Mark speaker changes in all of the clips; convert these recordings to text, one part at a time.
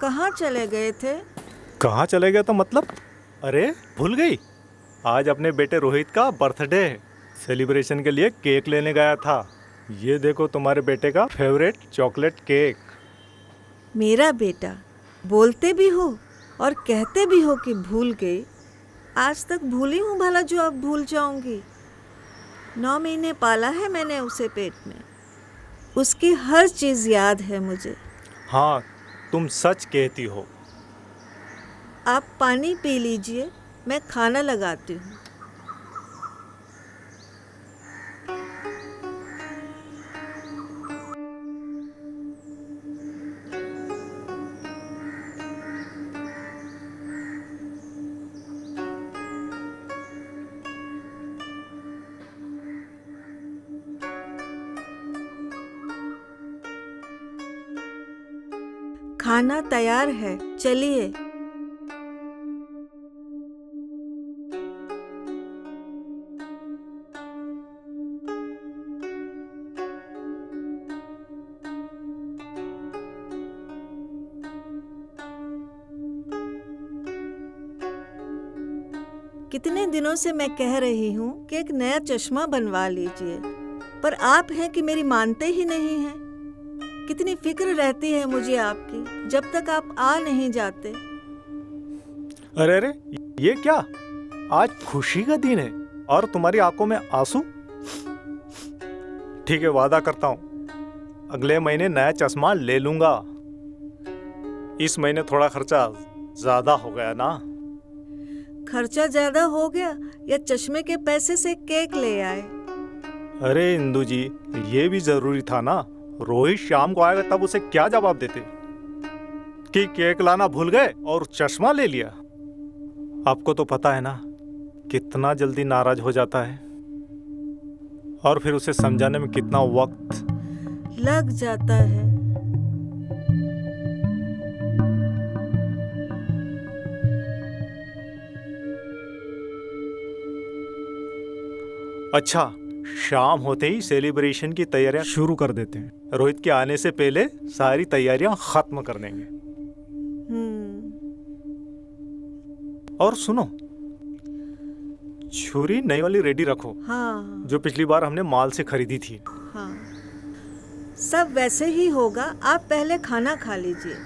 Speaker 1: कहाँ चले गए थे?
Speaker 2: कहाँ चले गए तो मतलब? अरे भूल गई, आज अपने बेटे रोहित का बर्थडे है। सेलिब्रेशन के लिए केक लेने गया था। ये देखो तुम्हारे बेटे का फेवरेट चॉकलेट केक।
Speaker 1: मेरा बेटा, बोलते भी हो और कहते भी हो कि भूल गई। आज तक भूली हूँ भला जो अब भूल जाऊंगी। 9 महीने पाला है मैंने उसे पेट में। उसकी हर चीज़ याद है मुझे।
Speaker 2: हाँ, तुम सच कहती हो।
Speaker 1: आप पानी पी लीजिए, मैं खाना लगाती हूँ। खाना तैयार है, चलिए। कितने दिनों से मैं कह रही हूँ कि एक नया चश्मा बनवा लीजिए, पर आप हैं कि मेरी मानते ही नहीं हैं। कितनी फिक्र रहती है मुझे आपकी जब तक आप आ नहीं जाते।
Speaker 2: अरे अरे, ये क्या? आज खुशी का दिन है और तुम्हारी आंखों में आंसू। ठीक है, वादा करता हूँ अगले महीने नया चश्मा ले लूंगा। इस महीने थोड़ा खर्चा ज्यादा हो गया ना।
Speaker 1: खर्चा ज्यादा हो गया या चश्मे के पैसे से केक ले आए?
Speaker 2: अरे इंदू जी, ये भी जरूरी था ना। रोहित शाम को आएगा तब उसे क्या जवाब देते कि केक लाना भूल गए और चश्मा ले लिया। आपको तो पता है ना कितना जल्दी नाराज हो जाता है और फिर उसे समझाने में कितना वक्त
Speaker 1: लग जाता है।
Speaker 2: अच्छा, शाम होते ही सेलिब्रेशन की तैयारियां शुरू कर देते हैं। रोहित के आने से पहले सारी तैयारियां खत्म कर देंगे। और सुनो, छुरी नई वाली रेडी रखो।
Speaker 1: हाँ
Speaker 2: जो पिछली बार हमने माल से खरीदी थी।
Speaker 1: हाँ, सब वैसे ही होगा। आप पहले खाना खा लीजिए।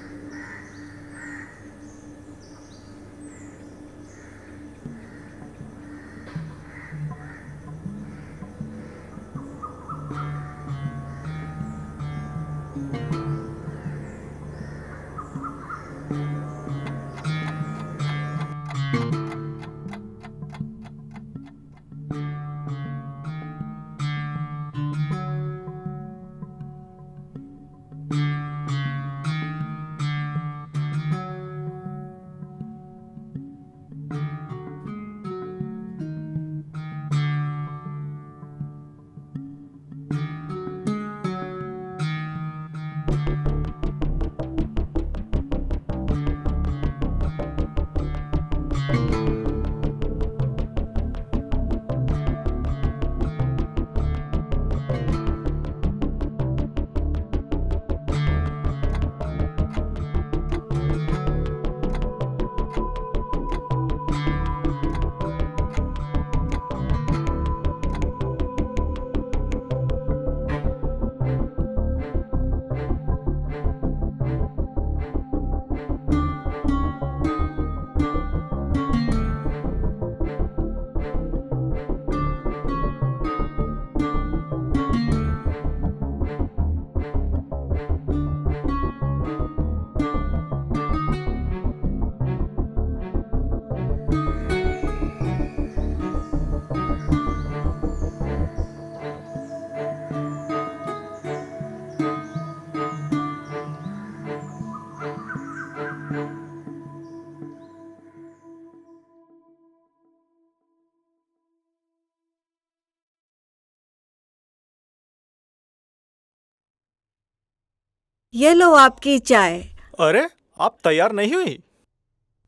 Speaker 1: ये लो आपकी चाय।
Speaker 2: अरे, आप तैयार नहीं हुई?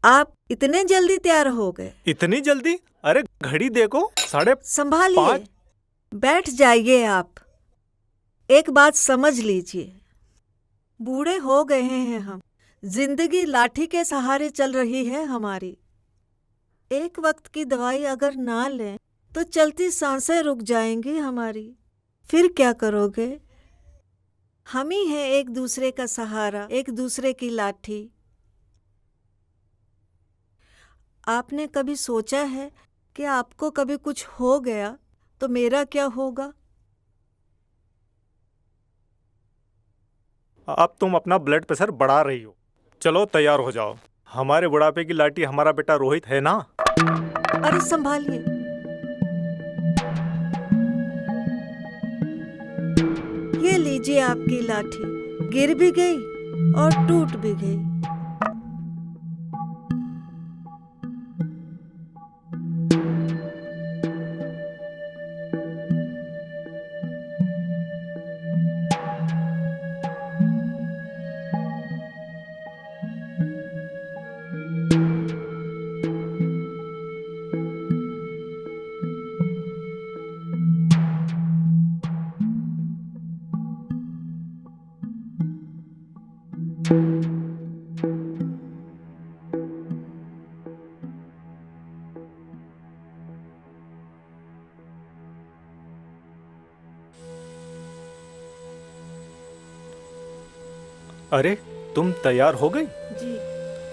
Speaker 1: आप इतने जल्दी तैयार हो गए?
Speaker 2: इतनी जल्दी? अरे घड़ी देखो, 5:30।
Speaker 1: संभालिए, बैठ जाइए आप। एक बात समझ लीजिए, बूढ़े हो गए हैं हम, जिंदगी लाठी के सहारे चल रही है हमारी। एक वक्त की दवाई अगर ना लें तो चलती सांसें रुक जाएंगी हमारी। फिर क्या करोगे? हम ही हैं एक दूसरे का सहारा, एक दूसरे की लाठी। आपने कभी सोचा है कि आपको कभी कुछ हो गया तो मेरा क्या होगा?
Speaker 2: अब तुम अपना ब्लड प्रेशर बढ़ा रही हो। चलो तैयार हो जाओ, हमारे बुढ़ापे की लाठी हमारा बेटा रोहित है ना।
Speaker 1: अरे संभालिए। ये लीजिए आपकी लाठी। गिर भी गई और टूट भी गई।
Speaker 2: अरे तुम तैयार हो गई?
Speaker 1: जी।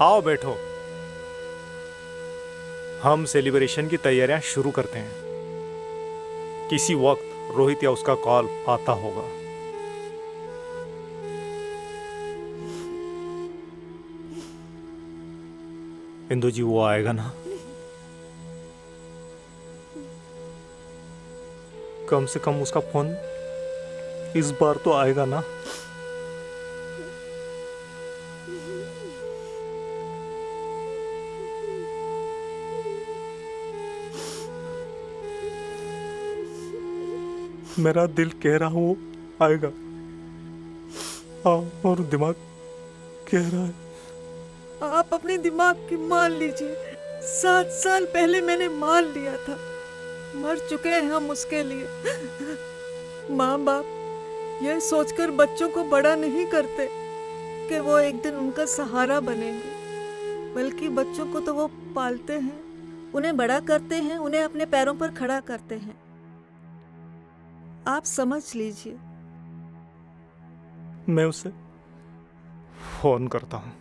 Speaker 2: आओ बैठो, हम सेलिब्रेशन की तैयारियां शुरू करते हैं। किसी वक्त रोहित या उसका कॉल आता होगा। इंदु जी वो आएगा ना? कम से कम उसका फोन इस बार तो आएगा ना? मेरा दिल कह रहा वो आएगा। और दिमाग कह रहा है।
Speaker 1: आप अपने दिमाग की मान लीजिए। 7 साल पहले मैंने मान लिया था। मर चुके हैं हम उसके लिए। माँ बाप यह सोचकर बच्चों को बड़ा नहीं करते कि वो एक दिन उनका सहारा बनेंगे, बल्कि बच्चों को तो वो पालते हैं, उन्हें बड़ा करते हैं, उन्हें अपने पैरों पर खड़ा करते हैं। आप समझ लीजिए।
Speaker 2: मैं उसे फोन करता हूँ।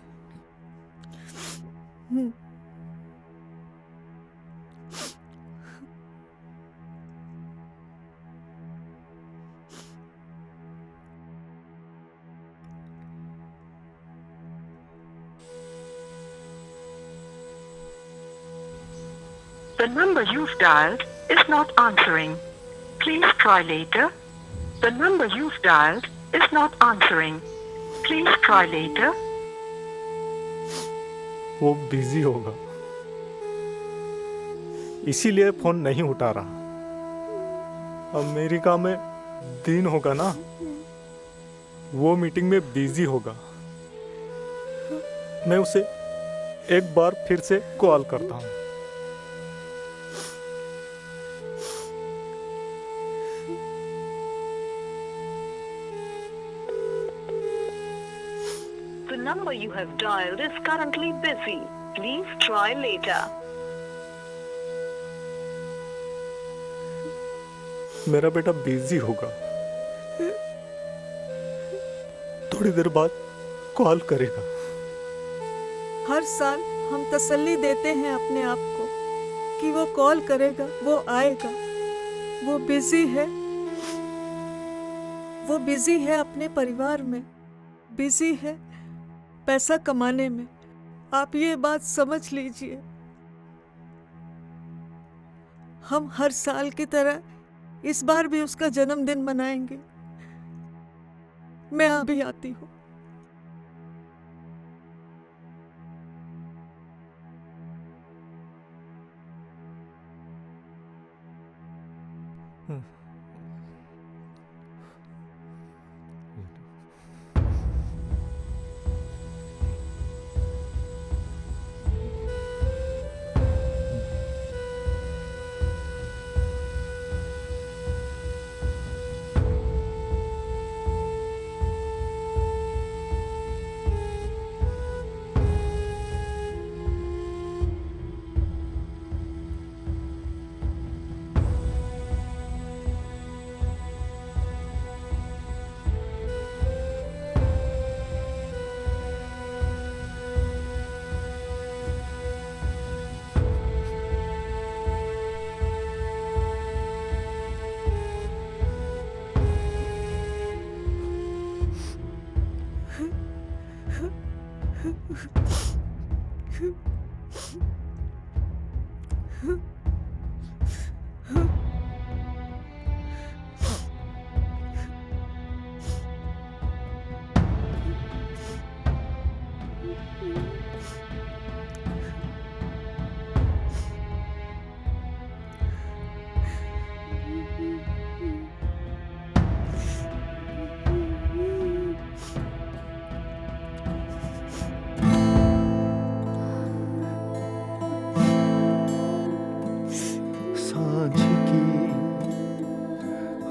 Speaker 3: The number you've dialed is not answering. Please try later. The number you've dialed is not answering. Please try later.
Speaker 2: वो बिजी होगा, इसीलिए फोन नहीं उठा रहा। अमेरिका में दिन होगा ना, वो मीटिंग में बिजी होगा। मैं उसे एक बार फिर से कॉल करता हूँ।
Speaker 3: The number you have dialed is currently busy. Please try later.
Speaker 2: मेरा बेटा बिजी होगा, थोड़ी देर बाद कॉल करेगा।
Speaker 1: हर साल हम तसल्ली देते हैं अपने आप को कि वो कॉल करेगा, वो आएगा। वो बिजी है अपने परिवार में, बिजी है पैसा कमाने में। आप ये बात समझ लीजिए। हम हर साल की तरह इस बार भी उसका जन्मदिन मनाएंगे। मैं अभी आती हूँ।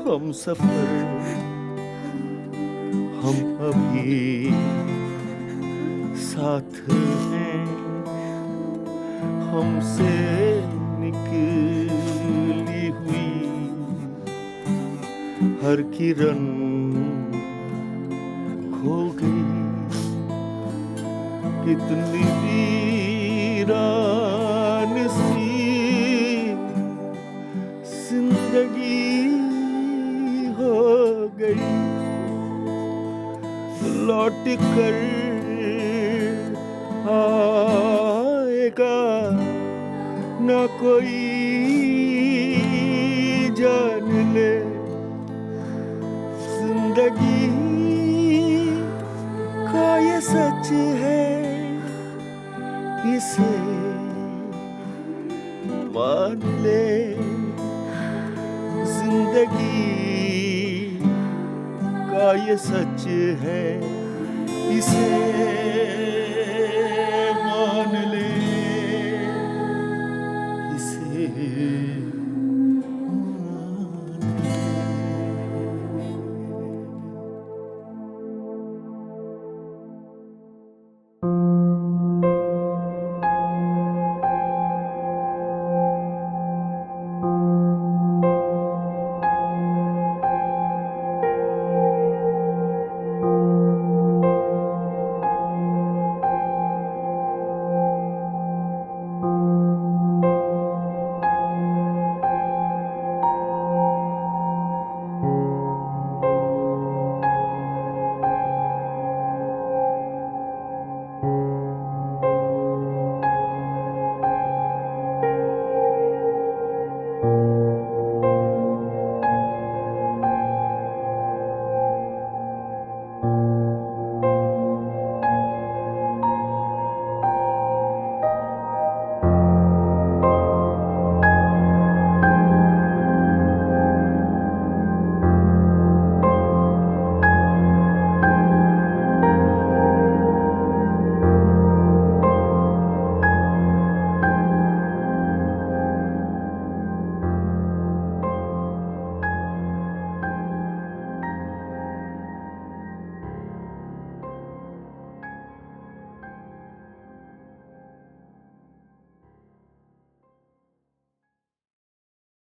Speaker 4: हम सफर, हम अभी साथ हैं, हमसे निकली हुई हर किरण खो गई। कितनी वीरान सी जिंदगी हो गई। लौट कर आएगा ना कोई जान ले। जिंदगी का ये सच है, इसे मान ले। जिंदगी का ये सच है, इसे मान ले, इसे